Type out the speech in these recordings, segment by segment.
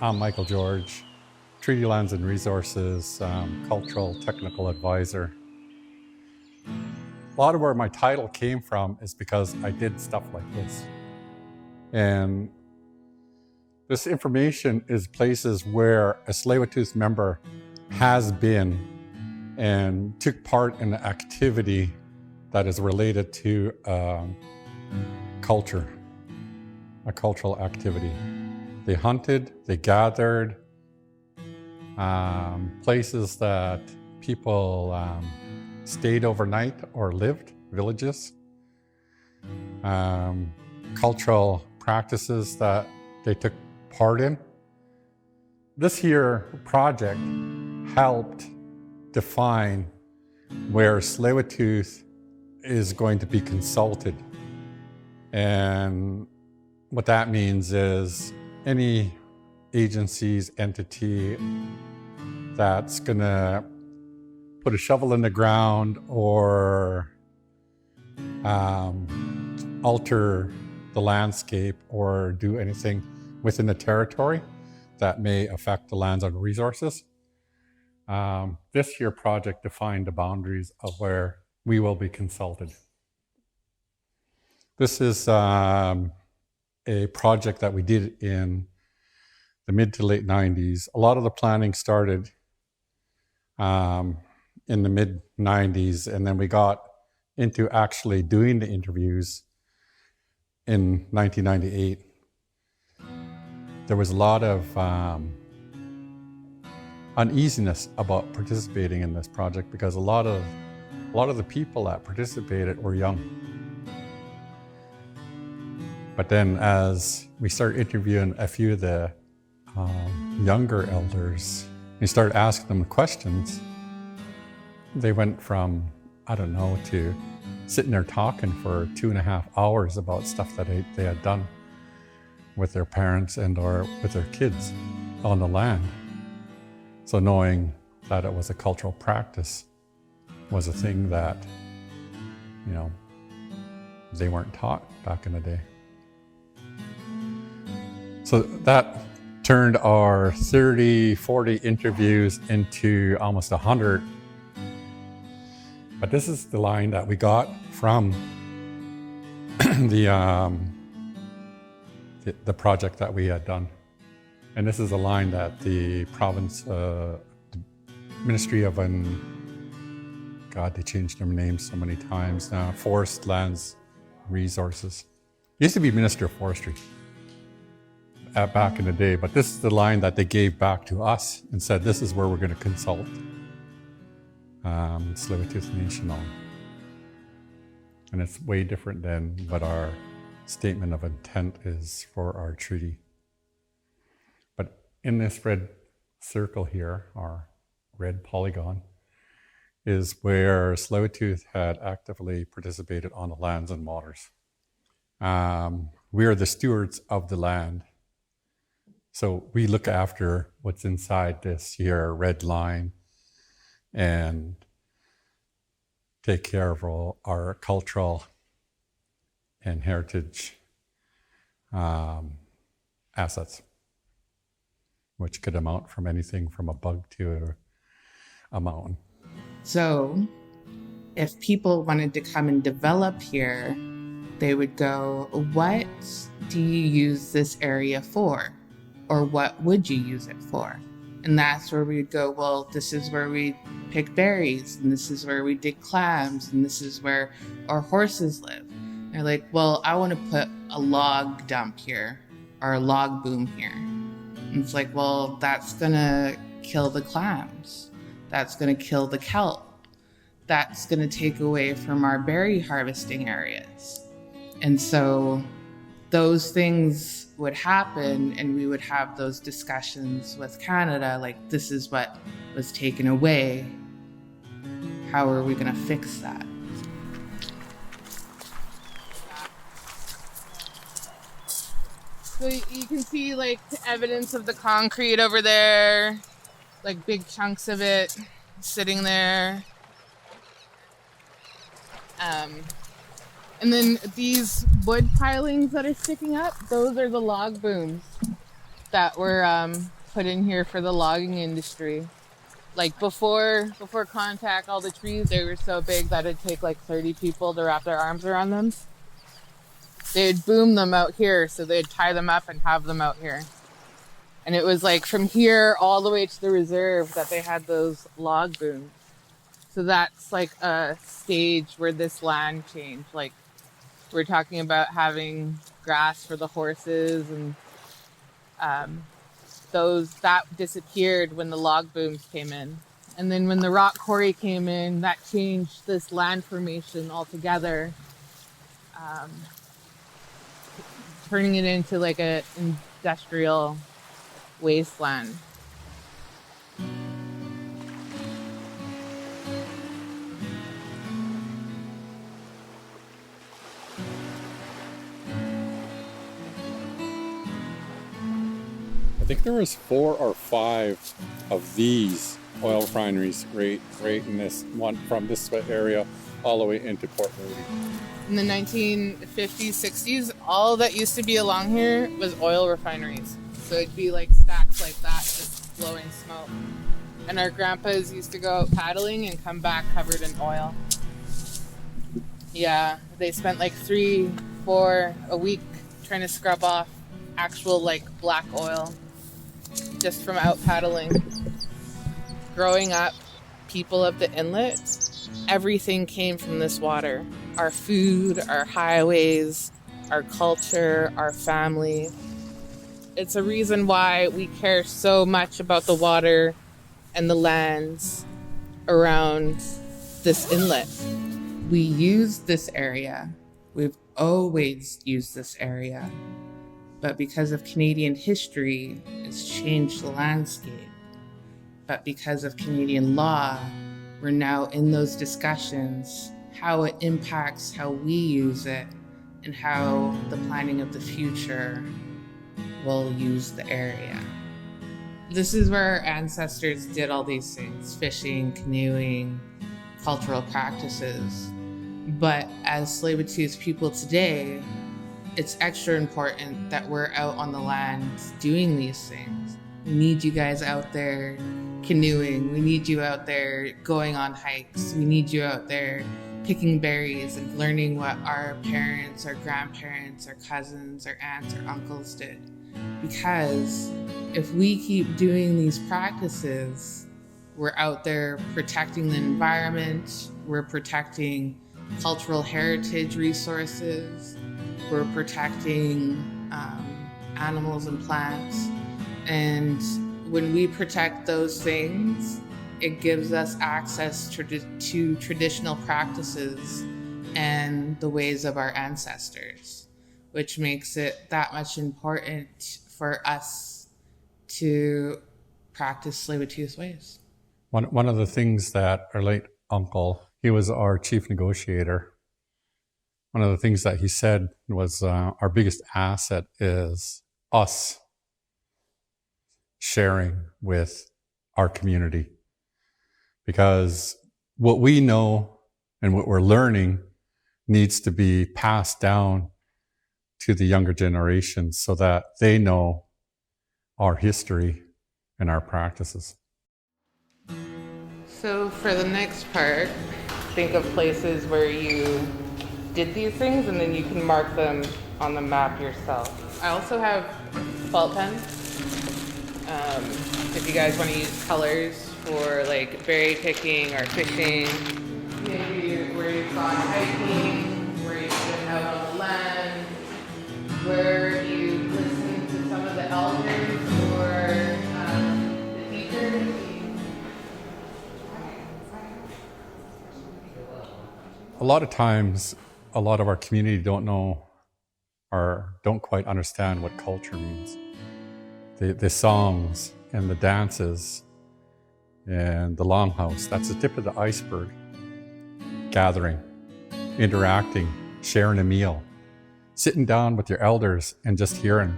I'm Michael George, Treaty Lands and Resources Cultural Technical Advisor. A lot of where my title came from is because I did stuff like this. And this information is places where a Tsleil-Waututh member has been and took part in an activity that is related to culture, a cultural activity. They hunted, they gathered, places that people stayed overnight or lived, villages, cultural practices that they took part in. This here project helped define where Tsleil-Waututh is going to be consulted. And what that means is any agencies, entity that's gonna put a shovel in the ground or alter the landscape or do anything within the territory that may affect the lands and resources. This year project defined the boundaries of where we will be consulted. This is a project that we did in the mid to late 90s. A lot of the planning started in the mid 90s, and then we got into actually doing the interviews in 1998. There was a lot of uneasiness about participating in this project because a lot of the people that participated were young. But then as we started interviewing a few of the younger elders, we started asking them questions. They went from, I don't know, to sitting there talking for 2.5 hours about stuff that they had done with their parents and or with their kids on the land. So knowing that it was a cultural practice was a thing that, you know, they weren't taught back in the day. So that turned our 30, 40 interviews into almost 100. But this is the line that we got from the project that we had done. And this is a line that the province, the Ministry of, God, they changed their names so many times now, Forest, Lands, Resources. It used to be Minister of Forestry back in the day, but this is the line that they gave back to us and said, this is where we're going to consult Tsleil-Waututh Nation on. And it's way different than what our statement of intent is for our treaty. But in this red circle here, our red polygon, is where Tsleil-Waututh had actively participated on the lands and waters. We are the stewards of the land. So we look after what's inside this here red line and take care of all our cultural and heritage assets, which could amount from anything from a bug to a mountain. So if people wanted to come and develop here, they would go, what do you use this area for? Or what would you use it for? And that's where we'd go, well, this is where we pick berries, and this is where we dig clams, and this is where our horses live. And they're like, well, I want to put a log dump here, or a log boom here. And it's like, well, that's gonna kill the clams. That's gonna kill the kelp. That's gonna take away from our berry harvesting areas. And so those things would happen, and we would have those discussions with Canada, like, this is what was taken away. How are we going to fix that? So you can see like evidence of the concrete over there, like big chunks of it sitting there. And then these wood pilings that are sticking up, those are the log booms. that were put in here for the logging industry. Like before contact, all the trees, they were so big that it'd take like 30 people to wrap their arms around them. They'd boom them out here, so they'd tie them up and have them out here. And it was like from here all the way to the reserve that they had those log booms. So that's like a stage where this land changed. Like we're talking about having grass for the horses, and that disappeared when the log booms came in. And then when the rock quarry came in, that changed this land formation altogether, turning it into like an industrial wasteland. I think there was 4 or 5 of these oil refineries right in this one, from this area all the way into Port Moody. In the 1950s, 60s, all that used to be along here was oil refineries. So it'd be like stacks like that, just blowing smoke. And our grandpas used to go out paddling and come back covered in oil. Yeah, they spent like 3-4 a week trying to scrub off actual like black oil just from out paddling. Growing up, people of the inlet, everything came from this water. Our food, our highways, our culture, our family. It's a reason why we care so much about the water and the lands around this inlet. We use this area. We've always used this area. But because of Canadian history, it's changed the landscape. But because of Canadian law, we're now in those discussions, how it impacts how we use it and how the planning of the future will use the area. This is where our ancestors did all these things: fishing, canoeing, cultural practices. But as Tsleil-Waututh people today, it's extra important that we're out on the land doing these things. We need you guys out there canoeing. We need you out there going on hikes. We need you out there picking berries and learning what our parents, our grandparents, our cousins, our aunts, our uncles did. Because if we keep doing these practices, we're out there protecting the environment, we're protecting cultural heritage resources, we're protecting animals and plants. And when we protect those things, it gives us access to traditional practices and the ways of our ancestors, which makes it that much important for us to practice Tsleil-Waututh ways. One of the things that our late uncle, he was our chief negotiator. One of the things that he said was our biggest asset is us sharing with our community. Because what we know and what we're learning needs to be passed down to the younger generations so that they know our history and our practices. So for the next part, think of places where you did these things and then you can mark them on the map yourself. I also have felt pens. If you guys want to use colors for like berry picking or fishing, maybe where you've gone hiking, where you've been out on the land, where you listened to some of the elders or the teachers. A lot of times, a lot of our community don't know or don't quite understand what culture means. The songs and the dances and the longhouse, that's the tip of the iceberg. Gathering, interacting, sharing a meal, sitting down with your elders and just hearing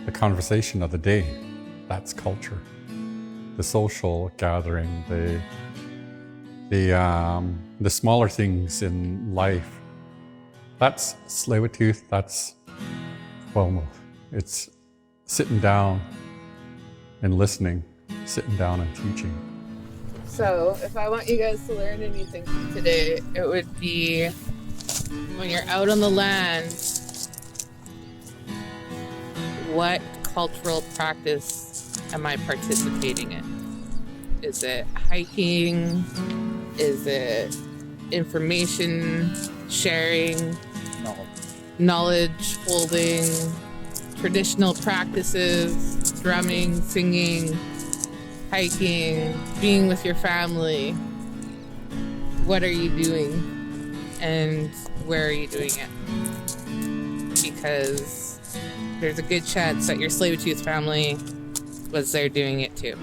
the conversation of the day, that's culture. The social gathering, the smaller things in life, that's Tsleil-Waututh, that's, well, it's sitting down and listening, sitting down and teaching. So, if I want you guys to learn anything from today, it would be when you're out on the land, what cultural practice am I participating in? Is it hiking? Is it information sharing? Knowledge holding? Traditional practices? Drumming, singing? Hiking, being with your family? What are you doing and where are you doing it? Because there's a good chance that your Tsleil-Waututh family was there doing it too.